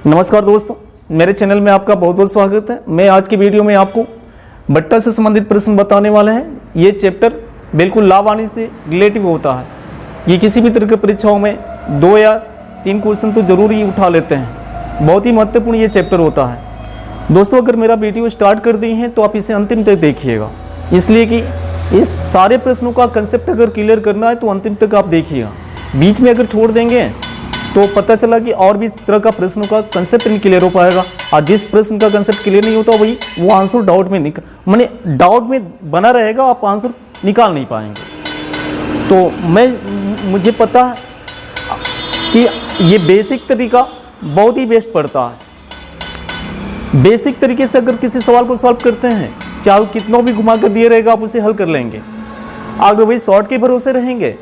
नमस्कार दोस्तों, मेरे चैनल में आपका बहुत बहुत स्वागत है। मैं आज की वीडियो में आपको बट्टा से संबंधित प्रश्न बताने वाले हैं। ये चैप्टर बिल्कुल लावानी से रिलेटिव होता है। ये किसी भी तरह की परीक्षाओं में 2 या 3 क्वेश्चन तो जरूर ही उठा लेते हैं। बहुत ही महत्वपूर्ण ये चैप्टर होता है। दोस्तों, अगर मेरा वीडियो स्टार्ट कर दिए हैं तो आप इसे अंतिम तक देखिएगा, इसलिए कि इस सारे प्रश्नों का कंसेप्ट अगर क्लियर करना है तो अंतिम तक आप देखिएगा। बीच में अगर छोड़ देंगे तो पता चला कि और भी तरह का प्रश्नों का कंसेप्ट नहीं क्लियर हो पाएगा, और जिस प्रश्न का कंसेप्ट क्लियर नहीं होता वही वो आंसर डाउट में डाउट में बना रहेगा, आप आंसर निकाल नहीं पाएंगे। तो मुझे पता है कि ये बेसिक तरीका बहुत ही बेस्ट पड़ता है। बेसिक तरीके से अगर किसी सवाल को सॉल्व करते हैं, चाहे वो कितना भी घुमा कर दिए रहेगा, आप उसे हल कर लेंगे। अगर वही शॉर्ट के भरोसे रहेंगे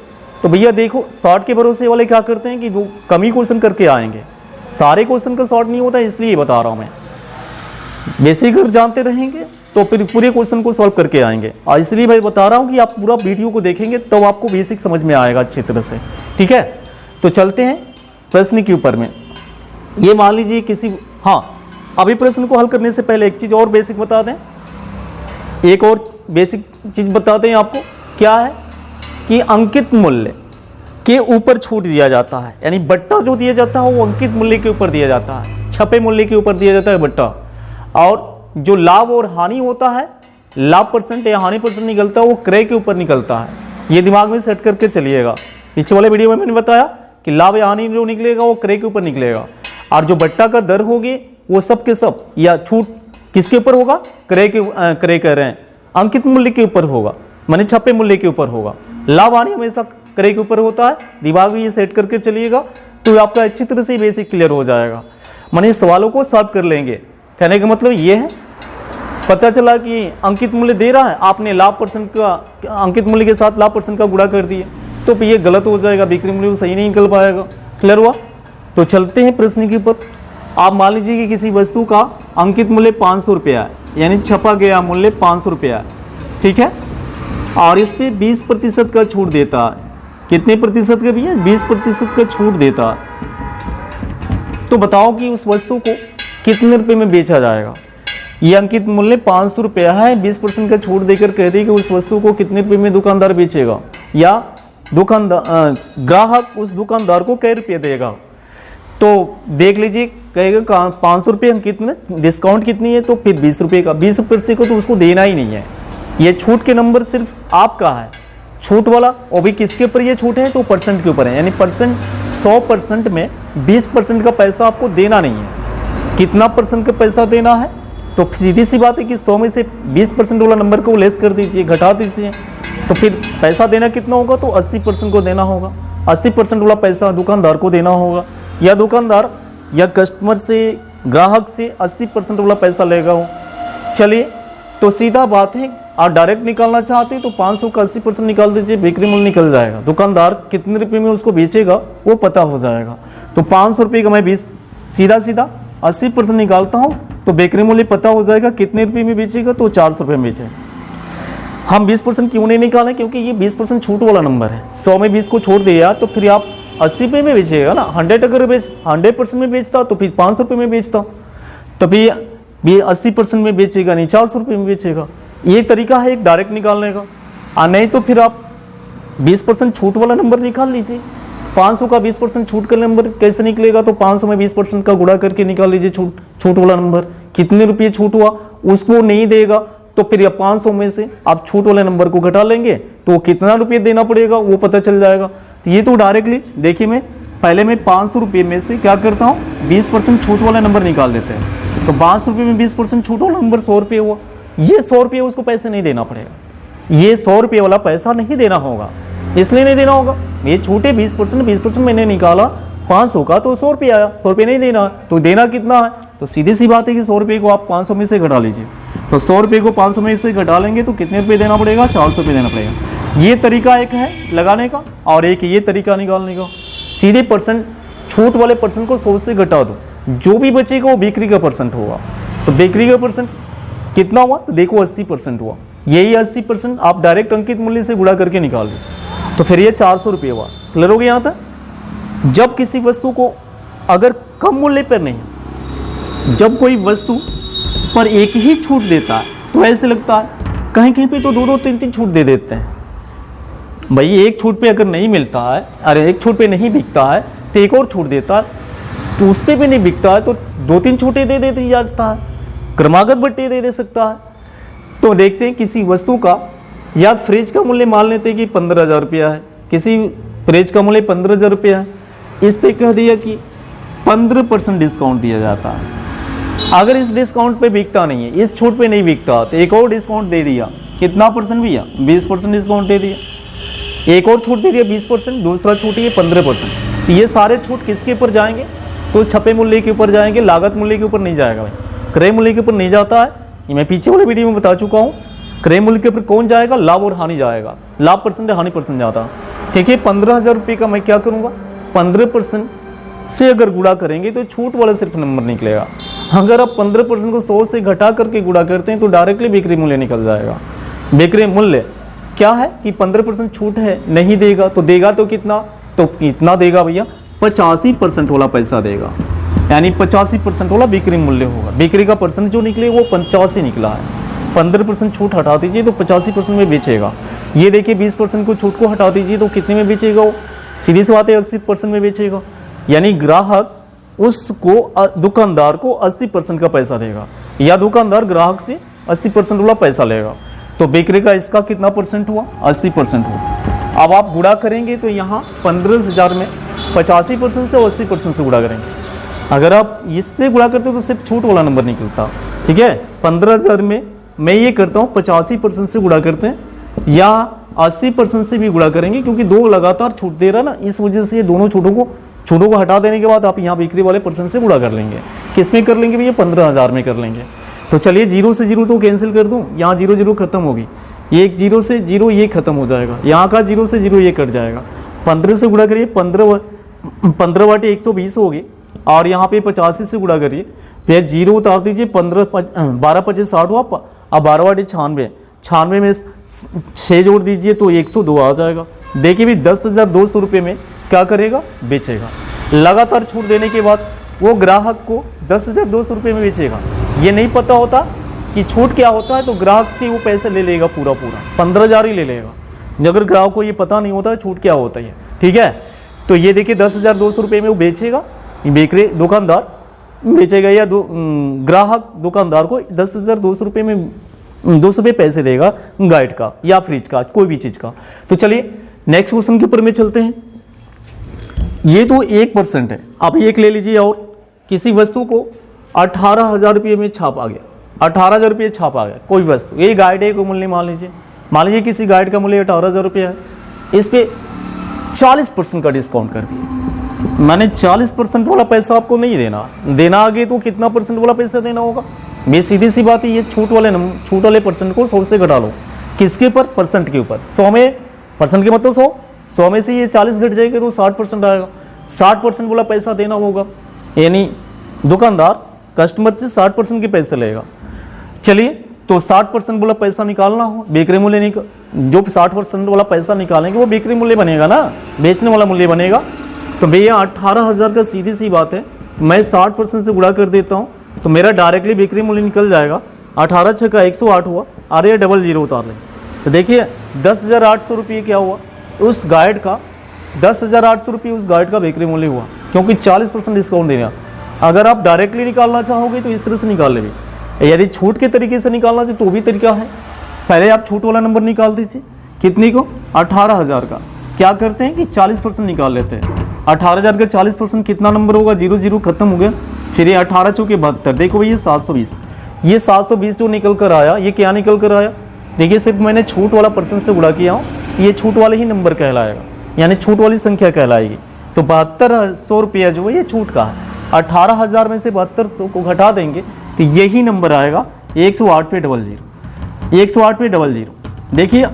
तो भैया देखो, शॉर्ट के भरोसे वाले क्या करते हैं कि वो कम ही क्वेश्चन करके आएंगे। सारे क्वेश्चन का शॉर्ट नहीं होता, इसलिए बता रहा हूँ मैं। बेसिक अगर जानते रहेंगे तो फिर पूरे क्वेश्चन को सॉल्व करके आएंगे, और इसलिए मैं बता रहा हूँ कि आप पूरा वीडियो को देखेंगे तब तो आपको बेसिक समझ में आएगा अच्छी तरह से। ठीक है, तो चलते हैं प्रश्न के ऊपर में। ये मान लीजिए अभी प्रश्न को हल करने से पहले एक चीज़ और बेसिक बता दें। एक और बेसिक चीज़ बताते हैं आपको, क्या है कि अंकित मूल्य के ऊपर छूट दिया जाता है। यानी बट्टा जो दिया जाता है वो अंकित मूल्य के ऊपर दिया जाता है, छपे मूल्य के ऊपर दिया जाता है बट्टा। और जो लाभ और हानि होता है, लाभ परसेंट या हानि परसेंट निकलता है, वो क्रय के ऊपर निकलता है। ये दिमाग में सेट करके चलिएगा। पीछे वाले वीडियो में मैंने बताया कि लाभ या हानि जो निकलेगा वो क्रय के ऊपर निकलेगा, और जो बट्टा का दर होगी वो सब के सब या छूट किसके ऊपर होगा? क्रय कह रहे हैं, अंकित मूल्य के ऊपर होगा, माने छपे मूल्य के ऊपर होगा। लाभ हानि हमेशा क्रय के ऊपर होता है। दिमाग में ये सेट करके चलिएगा तो आपका अच्छी तरह से बेसिक क्लियर हो जाएगा। माने सवालों को सॉल्व कर लेंगे। कहने का मतलब ये है, पता चला कि अंकित मूल्य दे रहा है, आपने लाभ परसेंट का अंकित मूल्य के साथ लाभ परसेंट का गुणा कर दिए तो फिर ये गलत हो जाएगा, बिक्री मूल्य सही नहीं निकल पाएगा। क्लियर हुआ? तो चलते हैं प्रश्न के ऊपर। आप मान लीजिए कि किसी वस्तु का अंकित मूल्य 500 रुपया है, यानी छपा गया मूल्य 500 रुपया है। ठीक है, और इस पर 20% का छूट देता है। कितने प्रतिशत का भैया? 20% का छूट देता है। तो बताओ कि उस वस्तु को कितने रुपए में बेचा जाएगा? ये अंकित मूल्य 500 रुपया है, 20% का छूट देकर कह दी कि उस वस्तु को कितने रुपए में दुकानदार बेचेगा, या ग्राहक उस दुकानदार को कै रुपये देगा। तो देख लीजिए, कहेगा 500 रुपये अंकित में, डिस्काउंट कितनी है? तो फिर 20 रुपये का। 20% को तो उसको देना ही नहीं है। ये छूट के नंबर सिर्फ आपका है, छूट वाला। और भी किसके ऊपर ये छूट है? तो परसेंट के ऊपर है। यानी 100% में 20% का पैसा आपको देना नहीं है। कितना परसेंट का पैसा देना है? तो सीधी सी बात है कि 100 में से 20% वाला नंबर को लेस कर दीजिए, घटा दीजिए, तो फिर पैसा देना कितना होगा? तो 80% को देना होगा। 80% वाला पैसा दुकानदार को देना होगा, या दुकानदार या कस्टमर से, ग्राहक से 80% वाला पैसा लेगा वो। चलिए, तो सीधा बात है, आप डायरेक्ट निकालना चाहते हैं तो 500 का 80% निकाल दीजिए, बिक्री मूल्य निकल जाएगा। दुकानदार कितने रुपए में उसको बेचेगा वो पता हो जाएगा। तो 500 रुपये का मैं 20 सीधा 80% निकालता हूँ तो बिक्री मूल्य पता हो जाएगा कितने रुपये में बेचेगा, तो 400 रुपये में बेचेगा। हम 20% क्यों नहीं निकालें? क्योंकि ये 20% छूट वाला नंबर है। 100 में 20 को छोड़ दिया तो फिर आप 80 रुपये में बेचेगा ना। 100% में बेचता तो फिर 500 रुपये में बेचता, तो फिर ये 80% में बेचेगा नहीं, 400 रुपये में बेचेगा। ये तरीका है एक डायरेक्ट निकालने का। और नहीं तो फिर आप 20% छूट वाला नंबर निकाल लीजिए। 500 का 20% छूट का नंबर कैसे निकलेगा? तो 500 में 20% का गुणा करके निकाल लीजिए छूट वाला नंबर। कितने रुपये छूट हुआ उसको नहीं देगा, तो फिर 500 में से आप छूट वाले नंबर को घटा लेंगे तो कितना रुपये देना पड़ेगा वो पता चल जाएगा। तो ये तो डायरेक्टली देखिए, मैं 500 रुपये में से क्या करता हूँ, 20% छूट वाला नंबर निकाल देते हैं। तो 500 रुपये में 20% छूट वाला नंबर 100 रुपये हुआ। ये 100 रुपये उसको पैसे नहीं देना पड़ेगा। ये 100 रुपये वाला पैसा नहीं देना होगा। इसलिए नहीं देना होगा, ये छूटे 20% मैंने निकाला 500 का, तो 100 रुपये आया। 100 रुपये नहीं देना, तो देना कितना है? तो सीधी सी बात है कि 100 रुपये को आप 500 में से घटा लीजिए। तो 100 रुपये को 500 में से घटा लेंगे तो कितने रुपये देना पड़ेगा? 400 रुपये देना पड़ेगा। ये तरीका एक है लगाने का, और एक ये तरीका निकालने का। सीधे परसेंट, छूट वाले परसेंट को 100 से घटा दो, जो भी बचेगा वो बिक्री का परसेंट होगा। तो बिक्री का परसेंट कितना हुआ? तो देखो 80% हुआ। यही 80% आप डायरेक्ट अंकित मूल्य से गुणा करके निकाल दो, तो फिर ये 400 रुपये हुआ। क्लियर हो गया यहाँ तक? जब किसी वस्तु को अगर कम मूल्य पर नहीं, जब कोई वस्तु पर एक ही छूट देता है तो ऐसे लगता है, कहीं कहीं पे तो दो दो तीन तीन छूट दे देते हैं। भाई एक छूट पे अगर नहीं मिलता है, अरे एक छूट पे नहीं बिकता है तो एक और छूट देता है, तो उस पे भी नहीं बिकता है तो दो तीन छूटें दे देती जाता है, क्रमागत बट्टे दे सकता है। तो देखते हैं किसी वस्तु का या फ्रिज का मूल्य मान लेते हैं कि 15,000 रुपया है, किसी फ्रिज का मूल्य 15,000 रुपया है, इस पे कह दिया कि 15% डिस्काउंट दिया जाता है। अगर इस डिस्काउंट पे बिकता नहीं है, इस छूट पे नहीं बिकता, तो एक और डिस्काउंट दे दिया, कितना परसेंट भैया, 20% डिस्काउंट दे दिया, एक और छूट दे दिया 20%, दूसरा छूट ये 15%। तो ये सारे छूट किसके ऊपर जाएंगे, तो छपे मूल्य के ऊपर जाएंगे, लागत मूल्य के ऊपर नहीं जाएगा भाई, क्रय मूल्य के ऊपर नहीं जाता है। ये मैं पीछे वाले वीडियो में बता चुका हूँ। क्रय मूल्य के ऊपर कौन जाएगा, लाभ और हानि जाएगा, लाभ परसेंट हानि परसेंट जाता है। ठीक है, 15,000 रुपये का मैं क्या करूँगा, 15% से अगर गुणा करेंगे तो छूट वाला सिर्फ नंबर निकलेगा। अगर आप 15% को 100 से घटा करके गुणा करते हैं तो डायरेक्टली बिक्री मूल्य निकल जाएगा। बिक्री मूल्य क्या है कि 15% छूट है, नहीं देगा तो देगा तो कितना, तो कितना देगा भैया, 85% वाला पैसा देगा, यानी 85% वाला बिक्री मूल्य होगा। बिक्री का परसेंट जो निकले वो 85 निकला है। 15% छूट हटा दीजिए तो 85% में बेचेगा। ये देखिए 20% को छूट को हटा दीजिए तो कितने में बेचेगा वो, सीधी सी बात है 80% में बेचेगा। यानी ग्राहक उसको दुकानदार को 80% का पैसा देगा या दुकानदार ग्राहक से 80% वाला पैसा लेगा। तो बिक्री का इसका कितना परसेंट हुआ, 80% हुआ। अब आप गुणा करेंगे तो यहाँ 15,000 में 85% से 80% से गुणा करेंगे। अगर आप इससे गुणा करते हो तो सिर्फ छूट वाला नंबर निकलता। ठीक है, 15,000 में मैं ये करता हूँ 85% से गुणा करते हैं या 80% से भी गुणा करेंगे, क्योंकि दो लगातार छूट दे रहा ना, इस वजह से ये दोनों छूटों को हटा देने के बाद आप यहाँ बिक्री वाले परसेंट से गुणा कर लेंगे। किस में कर लेंगे भैया, 15,000 में कर लेंगे। तो चलिए 0 से 0 तो कैंसिल कर दूँ, यहाँ 0 0 खत्म होगी, ये 0 से 0 ये खत्म हो जाएगा, यहाँ का 0 से 0 ये कट जाएगा। 15 से गुणा करिए, 15 वाटे 120 होगी, और यहाँ पे 85 से गुणा करिए, फिर 0 उतार दीजिए, 12 25 60 हुआ, अब 12 वाटे 96, 96 में 6 जोड़ दीजिए तो 102 आ जाएगा। देखिए भी 10,200 रुपये में क्या करेगा, बेचेगा। लगातार छूट देने के बाद वो ग्राहक को 10,200 रुपये में बेचेगा। ये नहीं पता होता कि छूट क्या होता है तो ग्राहक से वो पैसे ले लेगा, पूरा 15,000 ही ले लेगा। अगर ग्राहक को ये पता नहीं होता है छूट क्या होता है। ठीक है, तो ये देखिए 10,200 रुपये में वो बेचेगा, बेकरे दुकानदार बेचेगा या ग्राहक दुकानदार को 10,200 रुपये में 200 रुपये पैसे देगा गाइड का या फ्रिज का, कोई भी चीज़ का। तो चलिए नेक्स्ट क्वेश्चन के ऊपर में चलते हैं। ये तो 1% है। अब एक ले लीजिए, और किसी वस्तु को 18,000 रुपये में छाप आ गया, 18,000 रुपये छाप आ गया कोई वस्तु, ये गाइड है, कोई मूल्य मान लीजिए किसी गाइड का मूल्य 18,000 रुपये है, इस पर 40% का डिस्काउंट कर दिए। मैंने 40% वाला पैसा आपको नहीं देना आगे तो कितना परसेंट वाला पैसा देना होगा, ये सीधी सी बात है। ये छूट वाले परसेंट को 100 से घटा लो, किसके ऊपर, परसेंट के ऊपर। 100 में परसेंट के मतलब 100 में से ये 40 घट जाएगा तो 60% आएगा। 60% वाला पैसा देना होगा, यानी दुकानदार कस्टमर से 60% के पैसे लेगा। चलिए, तो 60% वाला पैसा निकालना हो, बिक्री मूल्य जो 60% वाला पैसा निकालेंगे वो बिक्री मूल्य बनेगा ना, बेचने वाला मूल्य बनेगा। तो भैया 18,000 का सीधी सी बात है, मैं 60% से गुणा कर देता हूँ तो मेरा डायरेक्टली बिक्री मूल्य निकल जाएगा। 18 6 का 108 हुआ, अरे डबल 0 उतार लें तो देखिए 10,800 रुपये क्या हुआ, उस गाइड का 10,800 रुपये उस गाइड का बिक्री मूल्य हुआ, क्योंकि 40% डिस्काउंट देना। अगर आप डायरेक्टली निकालना चाहोगे तो इस तरह से निकाल लेंगे, यदि छूट के तरीके से निकालना तो भी तरीका है। पहले आप छूट वाला नंबर निकाल दीजिए, कितनी को, 18,000 का। क्या करते हैं कि 40% निकाल लेते हैं। 18,000 का 40% कितना नंबर होगा, 0 0 खत्म हो गया, फिर ये 18 चौके 72, देखो ये 720, ये 720 जो निकल कर आया, ये क्या निकल कर आया, देखिए सिर्फ मैंने छूट वाला परसेंट से गुणा किया हूँ, तो ये छूट वाले ही नंबर कहलाएगा, यानी छूट वाली संख्या कहलाएगी। तो 7200 रुपया जो है ये छूट का है। 18,000 में से 7200 को घटा देंगे तो यही नंबर आएगा 108 पे 00, 108 पे 00। देखिए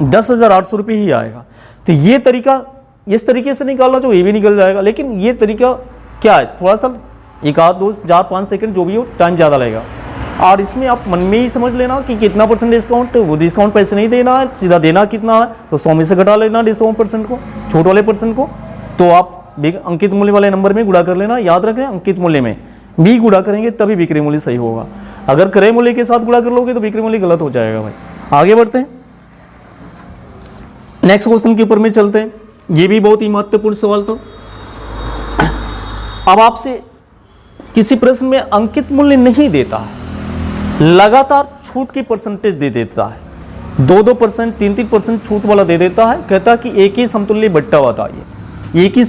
10,800 रुपये ही आएगा। तो ये तरीका, इस तरीके से निकालना जो ये भी निकल जाएगा, लेकिन ये तरीका क्या है, थोड़ा सा 1 आध 2 4 5 सेकंड जो भी हो, टाइम ज़्यादा लगेगा। और इसमें आप मन में ही समझ लेना कि कितना परसेंट डिस्काउंट, वो डिस्काउंट पैसे नहीं देना है, सीधा देना कितना है, तो 100 में से घटा लेना डिस्काउंट परसेंट को, छूट वाले परसेंट को। तो आप अंकित मूल्य वाले नंबर में गुणा कर लेना। याद रखें अंकित मूल्य में भी गुणा करेंगे तभी विक्रय मूल्य सही होगा। अगर क्रय मूल्य के साथ गुणा कर लोगे तो विक्रय मूल्य गलत हो जाएगा भाई। आगे बढ़ते हैं, नेक्स्ट क्वेश्चन के ऊपर में चलते हैं। ये भी बहुत ही महत्वपूर्ण सवाल। तो अब आपसे किसी प्रश्न में अंकित मूल्य नहीं देता है, लगातार छूट की परसेंटेज दे देता है, 2-2%, 3-3% छूट वाला दे देता है। कहता है कि एक ही समतुल्य बट्टा बताइए। एक ही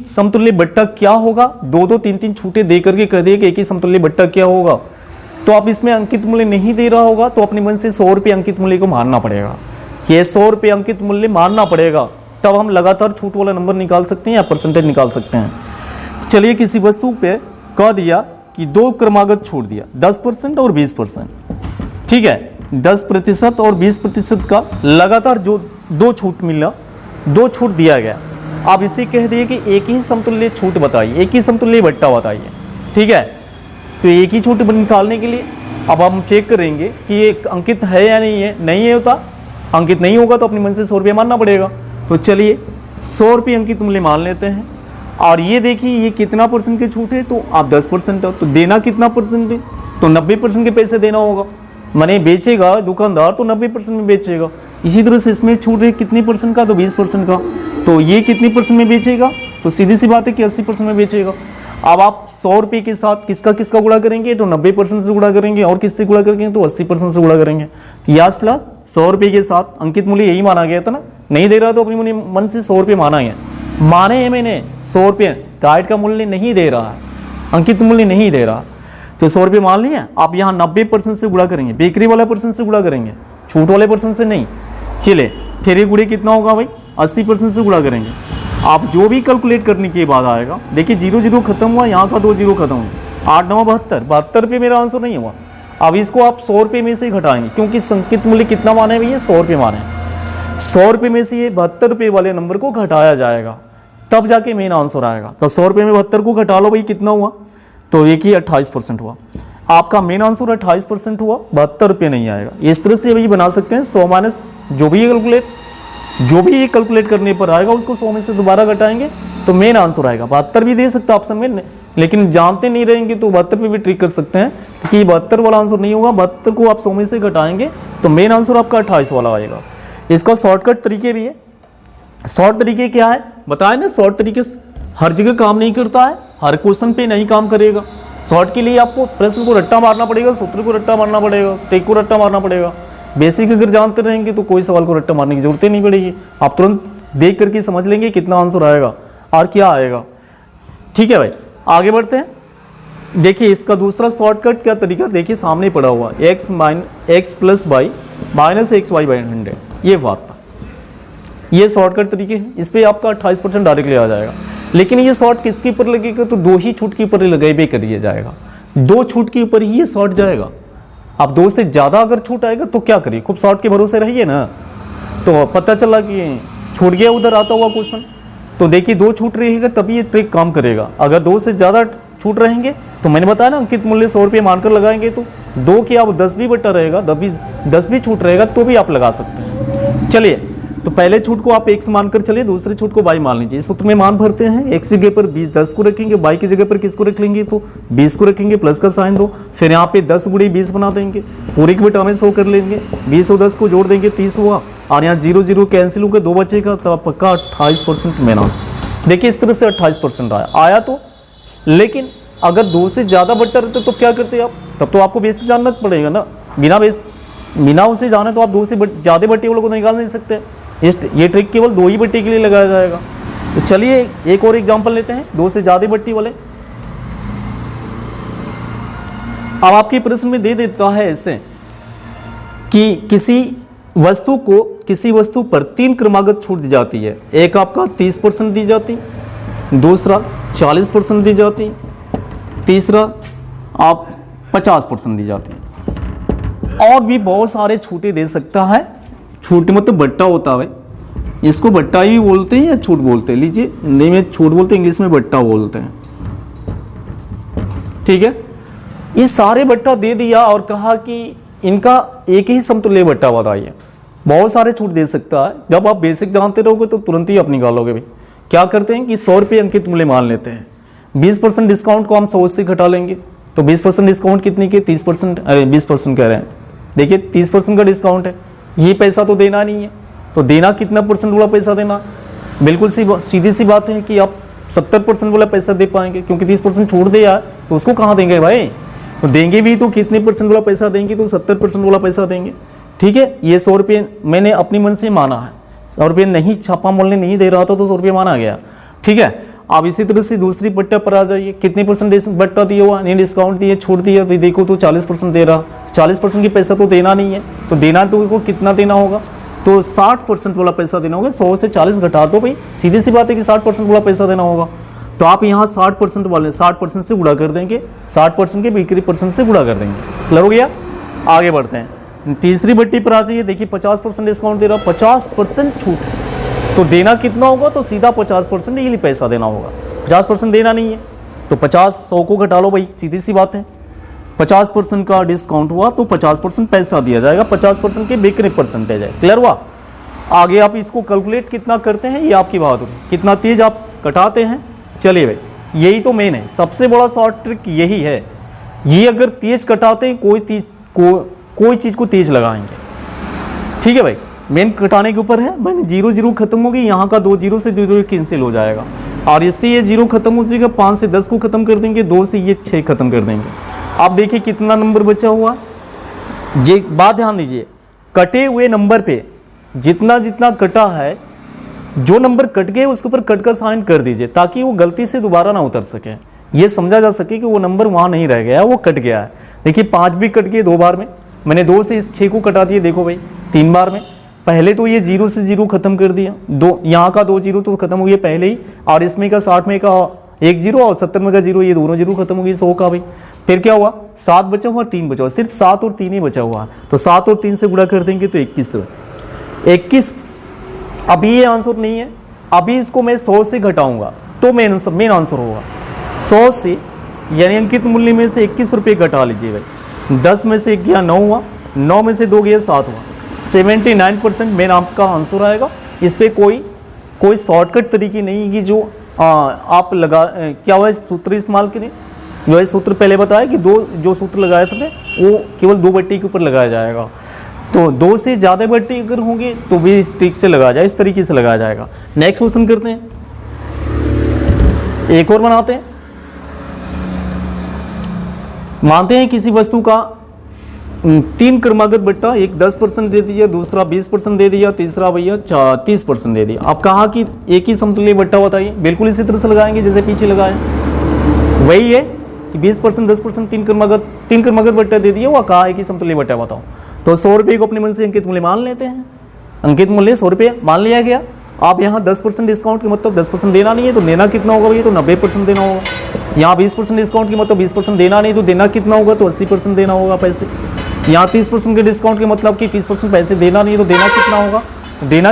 समतुल्य बट्टा क्या होगा? 2-2, 3-3 छूटें दे करके कह दिए कि एक ही समतुल्य बट्टा क्या होगा। तो आप इसमें अंकित मूल्य नहीं दे रहा होगा तो अपने मन से 100 रुपये अंकित मूल्य को मानना पड़ेगा। ये 100 रुपये अंकित मूल्य मानना पड़ेगा, तब हम लगातार छूट वाला नंबर निकाल सकते हैं या परसेंटेज निकाल सकते हैं। चलिए, किसी वस्तु पे कह दिया कि 2 क्रमागत छूट दिया, 10% और 20%, ठीक है, 10% और 20% का लगातार जो 2 छूट मिला, 2 छूट दिया गया। आप इसे कह दिए कि एक ही समतुल्य छूट बताइए, एक ही समतुल्य बट्टा बताइए, ठीक है। तो एक ही छूट निकालने के लिए अब हम चेक करेंगे कि ये अंकित है या नहीं है। नहीं है होता, अंकित नहीं होगा तो अपने मन से 100 रुपये मानना पड़ेगा। तो चलिए 100 रुपये अंकित मूल्य मान लेते हैं। और ये देखिए ये कितना परसेंट की छूट है, तो आप 10% हो, तो देना कितना परसेंट है? तो 90% के पैसे देना होगा। माने बेचेगा दुकानदार तो 90% में बेचेगा। इसी तरह से इसमें छूट है कितनी परसेंट का? तो 20% का। तो ये कितनी परसेंट में बेचेगा? तो सीधी सी बात है कि 80% में बेचेगा। अब आप 100 रुपये के साथ किसका किसका गुणा करेंगे? तो 90% से गुणा करेंगे, और किससे गुणा करेंगे? तो 80% से गुणा करेंगे। तो याद 100 रुपये के साथ अंकित मूल्य यही माना गया था ना। नहीं दे रहा तो अपनी मन से 100 रुपये माना है, माने हैं मैंने 100 रुपये। गाइड का मूल्य नहीं दे रहा है, अंकित मूल्य नहीं दे रहा, तो 100 रुपये मान लिया। आप यहाँ 90% से गुणा करेंगे, बेकरी वाला परसेंट से गुणा करेंगे, छूट वाले परसेंट से नहीं। चले फिर ये गुणे कितना होगा भाई? 80% से गुणा करेंगे। आप जो भी कैलकुलेट करने के बाद आएगा, देखिए 0 खत्म हुआ, यहाँ का 2 0 खत्म हुआ, 8 9 72, 72 रुपये मेरा आंसर नहीं हुआ। अब इसको आप 100 रुपये में से घटाएंगे, क्योंकि संकित मूल्य कितना माने भैया? 100 रुपये माने। 100 रुपये में से ये 72 रुपये वाले नंबर को घटाया जाएगा, तब जाके मेन आंसर आएगा। तो 100 रुपये में 72 को घटा लो भाई, कितना हुआ? तो एक ही 28% हुआ। आपका मेन आंसर 28% हुआ, 72 रुपये नहीं आएगा। इस तरह से भाई बना सकते हैं। 100 माइनस जो भी ये कैलकुलेट करने पर आएगा उसको 100 में से दोबारा घटाएंगे तो मेन आंसर आएगा। 72 भी दे सकते हैं ऑप्शन में, लेकिन जानते नहीं रहेंगे तो 72 पे भी ट्रिक कर सकते हैं कि 72 वाला आंसर नहीं होगा। 72 को आप 100 में से घटाएंगे तो मेन आंसर आपका 28 वाला आएगा। इसका शॉर्टकट तरीके भी है। शॉर्ट तरीके क्या है बताए ना? शॉर्ट तरीके हर जगह काम नहीं करता है, हर क्वेश्चन पे नहीं काम करेगा। शॉर्ट के लिए आपको प्रश्न को रट्टा मारना पड़ेगा, सूत्र को रट्टा मारना पड़ेगा, ट्रिक को रट्टा मारना पड़ेगा। बेसिक अगर जानते रहेंगे तो कोई सवाल को रट्टा मारने की जरूरत ही नहीं पड़ेगी। आप तुरंत देख करके समझ लेंगे कितना आंसर आएगा और क्या आएगा। ठीक है भाई, आगे बढ़ते हैं। देखिए इसका दूसरा शॉर्टकट क्या तरीका देखिए सामने पड़ा हुआ, x + y - xy/100, ये फार्मूला, ये शॉर्टकट तरीके हैं। इस पर आपका 28% डायरेक्टली आ जाएगा। लेकिन ये शॉर्ट किसके ऊपर लगेगा? तो 2 ही छूट के ऊपर लगाए कर दिया जाएगा, 2 छूट के ऊपर ही ये शॉर्ट जाएगा। अब 2 से ज़्यादा अगर छूट आएगा तो क्या करिए? खूब शॉर्ट के भरोसे रहिए ना। तो पता चला कि छूट गया उधर आता हुआ क्वेश्चन, तो देखिए 2 छूट रहेगा तभी ये ट्रिक काम करेगा। अगर 2 से ज़्यादा छूट रहेंगे तो मैंने बताया ना अंकित मूल्य 100 रुपये मानकर लगाएंगे तो 2 की आप 10 भी बटा रहेगा, 10 भी छूट रहेगा तो भी आप लगा सकते हैं। चलिए तो पहले छूट को आप x मानकर चलिए, दूसरे छूट को y मान लीजिए। इस सूत्र में मान भरते हैं। x जगह पर 10 को रखेंगे, y की जगह पर किसको रख लेंगे? तो 20 को रखेंगे, प्लस का साइन दो, फिर यहाँ पे 10 × 20 बना देंगे, पूरे के बटा में 100 कर लेंगे, 20 और 10 को जोड़ देंगे 30 हुआ, और यहाँ 0 0 कैंसिल होकर 2 बचेगा, तो पक्का 28% मेन आंसर। देखिए इस तरह से 28% आया तो। लेकिन अगर 2 से ज़्यादा बट्टा रहते तो क्या करते आप? तब तो आपको बेसिक जानना पड़ेगा ना। बिना उसे जाने तो आप 2 से ज़्यादा बट्टे वालों को निकाल नहीं सकते। ये ट्रिक केवल 2 ही बट्टे के लिए लगाया जाएगा। तो चलिए एक और एग्जांपल लेते हैं 2 से ज़्यादा बट्टी वाले। अब आपके प्रश्न में दे देता है ऐसे कि किसी वस्तु पर 3 क्रमागत छूट दी जाती है। एक आपका 30% दी जाती, दूसरा 40% दी जाती, तीसरा आप 50% दी जाती, और भी बहुत सारे छूटे दे सकता है। छूट मतलब बट्टा होता है, इसको बट्टा ही बोलते हैं या छूट बोलते हैं। लीजिए हिंदी में छूट बोलते हैं, इंग्लिश में बट्टा बोलते हैं। ठीक है, ये सारे बट्टा दे दिया और कहा कि इनका एक ही समतुल्य बट्टा बताइए। बहुत सारे छूट दे सकता है। जब आप बेसिक जानते रहोगे तो तुरंत ही आप निकालोगे। भाई क्या करते हैं कि 100 रुपये अंकित मूल्य मान लेते हैं, 20% डिस्काउंट को हम 100 से घटा लेंगे तो 20% डिस्काउंट कितनी की 30%, अरे 20% कह रहे हैं, देखिए 30% का डिस्काउंट है, ये पैसा तो देना नहीं है, तो देना कितना परसेंट वाला पैसा देना, बिल्कुल सीधी सी बात है कि आप 70% वाला पैसा दे पाएंगे, क्योंकि 30% छोड़ दिया तो उसको कहाँ देंगे भाई, तो देंगे भी तो कितने परसेंट वाला पैसा देंगे, तो 70% वाला पैसा देंगे। ठीक है, ये 100 रुपये मैंने अपनी मन से माना है, 100 रुपये नहीं, छापा मोल नहीं दे रहा था तो 100 रुपये माना गया। ठीक है, अब इसी तरह से दूसरी बट्टा पर आ जाइए, कितने परसेंट बट्टा दिया हुआ, नहीं डिस्काउंट दिए, छोड़ दिया, तो देखो तो 40% दे रहा, 40% की पैसा तो देना नहीं है, तो देना तो को कितना देना होगा, तो 60% वाला पैसा देना होगा। 100 से 40 घटा दो भाई, सीधी सी बात है कि 60% वाला पैसा देना होगा, तो आप यहाँ 60% वाले 60% से गुणा कर देंगे, 60% के बिक्री परसेंट से गुणा कर देंगे। क्लियर हो गया, आगे बढ़ते हैं। तीसरी बट्टी पर आ जाइए, देखिए 50% डिस्काउंट दे रहा, 50% छूट है, तो देना कितना होगा, तो सीधा 50% ये पैसा देना होगा, 50% देना नहीं है, तो 100 को घटा लो भाई, सीधी सी बात है, 50% का डिस्काउंट हुआ तो 50% पैसा दिया जाएगा, 50% के बिक्री परसेंटेज है। क्लियर हुआ, आगे आप इसको कैलकुलेट कितना करते हैं ये आपकी बात होगी, कितना तेज आप कटाते हैं। चलिए भाई, यही तो मेन है, सबसे बड़ा शॉर्ट ट्रिक यही है, ये अगर तेज कटाते हैं कोई चीज़ को तेज लगाएंगे। ठीक है भाई, मेन कटाने के ऊपर है, मैंने 0 0 खत्म होगी, यहाँ का 2 0 से 2 0 कैंसिल हो जाएगा, और इससे ये 0 खत्म हो जाएगा, 5 से 10 को खत्म कर देंगे, 2 से ये 6 खत्म कर देंगे। आप देखिए कितना नंबर बचा हुआ, ये बात ध्यान दीजिए, कटे हुए नंबर पे जितना जितना कटा है, जो नंबर कट गए उसके ऊपर कट का साइन कर दीजिए, ताकि वो गलती से दोबारा ना उतर सके, ये समझा जा सके कि वो नंबर वहाँ नहीं रह गया, वो कट गया है। देखिए 5 भी कट गए 2 बार में, मैंने 2 से इस 6 को कटा दिए, देखो भाई 3 बार में, पहले तो ये 0 से 0 खत्म कर दिया, दो यहाँ का 2 0 तो खत्म हो गया पहले ही, और इसमें का 60 में का 1 0 और 70 में का 0, ये दोनों 0 खत्म हो गई 100 का भाई। फिर क्या हुआ, 7 बचा हुआ और 3 बचा हुआ, सिर्फ 7 और 3 ही बचा हुआ है, तो 7 और 3 से गुणा कर देंगे तो 21। अभी ये आंसर नहीं है, अभी इसको मैं 100 से घटाऊंगा तो मेन आंसर होगा 100 से, यानी अंकित मूल्य में से 21 रुपये घटा लीजिए भाई, 10 में से 1 गया 9 हुआ, 9 में से 2 गया 7 हुआ, 79% मेन आपका आंसर आएगा। इस पर कोई शॉर्टकट तरीके नहीं कि जो आप लगा क्या हुआ सूत्र इस्तेमाल करें, जो सूत्र पहले बताया कि जो सूत्र लगाए थे वो केवल 2 बट्टी के ऊपर लगाया जाएगा, तो 2 से ज़्यादा बट्टी अगर होंगे तो भी इस ट्रिक से लगाया जाए, इस तरीके से लगाया जाएगा। नेक्स्ट क्वेश्चन करते हैं, एक और बनाते हैं। मानते हैं किसी वस्तु का 3 क्रमागत बट्टा, एक 10% दे दिया, दूसरा 20% दे दिया, तीसरा भैया 30% दे दिया। आप कहा कि एक ही समतुल्य बट्टा बताइए, बिल्कुल इसी तरह से लगाएंगे जैसे पीछे लगाए, वही है कि 20% 10% 3 क्रमागत बट्टा दे दिया, वो कहा है कि समतुल्य बट्टा बताओ, तो 100 रुपये को अपने मन से अंकित मूल्य मान लेते हैं, अंकित मूल्य 100 रुपये मान लिया गया। आप यहाँ 10% डिस्काउंट के मतलब 10% देना नहीं है, तो देना कितना होगा भैया, तो 90% देना होगा। यहाँ 20% डिस्काउंट के मतलब 20% देना नहीं, तो देना कितना होगा, तो 80% देना होगा पैसे। यहाँ 30% के डिस्काउंट के मतलब कि 30% पैसे देना नहीं, तो देना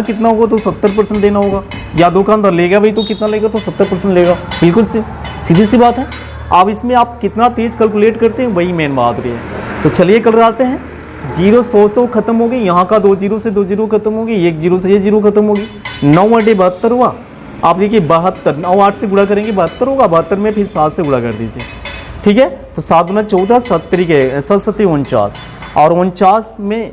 कितना होगा, तो 70% देना होगा। या दुकानदार लेगा भाई तो कितना लेगा, तो 70% लेगा, बिल्कुल सीधी सी बात है। अब इसमें आप कितना तेज कैलकुलेट करते हैं वही मेन बात है। तो चलिए कल आते हैं, 0 100 से खत्म हो गई, यहाँ का 2 0 से 2 0 खत्म हो गई, 1 0 से ये 0 खत्म होगी, 9 × 72 हुआ। आप देखिए 72, 9 8 से गुणा करेंगे 72 होगा, 72 में फिर 7 से गुणा कर दीजिए, ठीक है। तो 7 × 14 7 × 7 49, और 49 में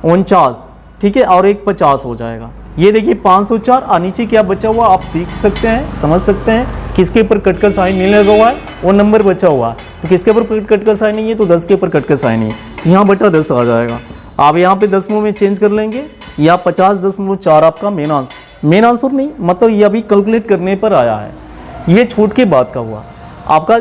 49, ठीक है, और एक 50 हो जाएगा। ये देखिए 504, और नीचे क्या बचा हुआ आप देख सकते हैं, समझ सकते हैं, किसके ऊपर कट का साइन नहीं लगा हुआ है, वो नंबर बचा हुआ है, तो किसके ऊपर कट का साइन नहीं है, तो 10 के ऊपर कट का साइन नहीं है, तो यहाँ बटा 10 आ जाएगा। आप यहाँ पे दशमलव में चेंज कर लेंगे, या 50.4 आपका मेन आंसर नहीं, मतलब ये अभी कैलकुलेट करने पर आया है, ये छूट के बाद का हुआ। आपका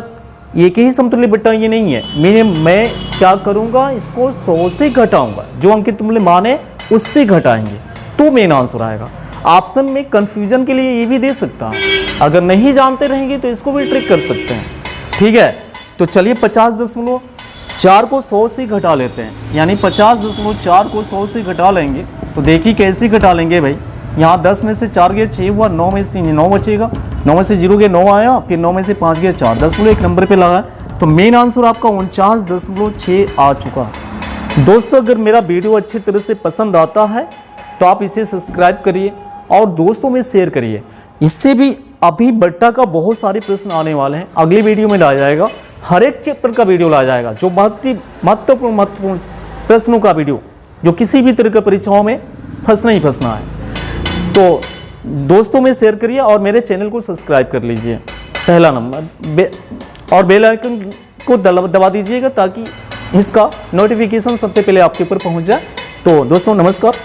एक ही समतुल्य बट्टा ये नहीं है, मैं क्या करूँगा, इसको 100 से घटाऊँगा, जो अंकित मूल्य मान है उससे घटाएंगे तो मेन आंसर आएगा। ऑप्शन में कंफ्यूजन के लिए ये भी दे सकता है, अगर नहीं जानते रहेंगे तो इसको भी ट्रिक कर सकते हैं, ठीक है। तो चलिए 50.4 को 100 से घटा लेते हैं, यानी 50.4 को 100 से घटा लेंगे, तो देखिए कैसे घटा लेंगे भाई। यहाँ 10 में से 4 गया 6 हुआ, 9 में से 9 बचेगा, 9 में से 0 गया 9 आया, फिर 9 में से 5 गया 4, 10 नंबर पे लगा, तो मेन आंसर आपका 49.6 आ चुका। दोस्तों अगर मेरा वीडियो अच्छी तरह से पसंद आता है तो आप इसे सब्सक्राइब करिए और दोस्तों में शेयर करिए, इससे भी अभी बट्टा का बहुत सारे प्रश्न आने वाले हैं, अगली वीडियो में लाया जाएगा। हर एक चैप्टर का वीडियो लाया जाएगा, जो महत्वपूर्ण प्रश्नों का वीडियो, जो किसी भी तरह की परीक्षाओं में फंसना ही फंसना है। तो दोस्तों में शेयर करिए और मेरे चैनल को सब्सक्राइब कर लीजिए, पहला नंबर, और बेल आइकन को दबा दीजिएगा ताकि इसका नोटिफिकेशन सबसे पहले आपके ऊपर पहुंच जाए। तो दोस्तों नमस्कार।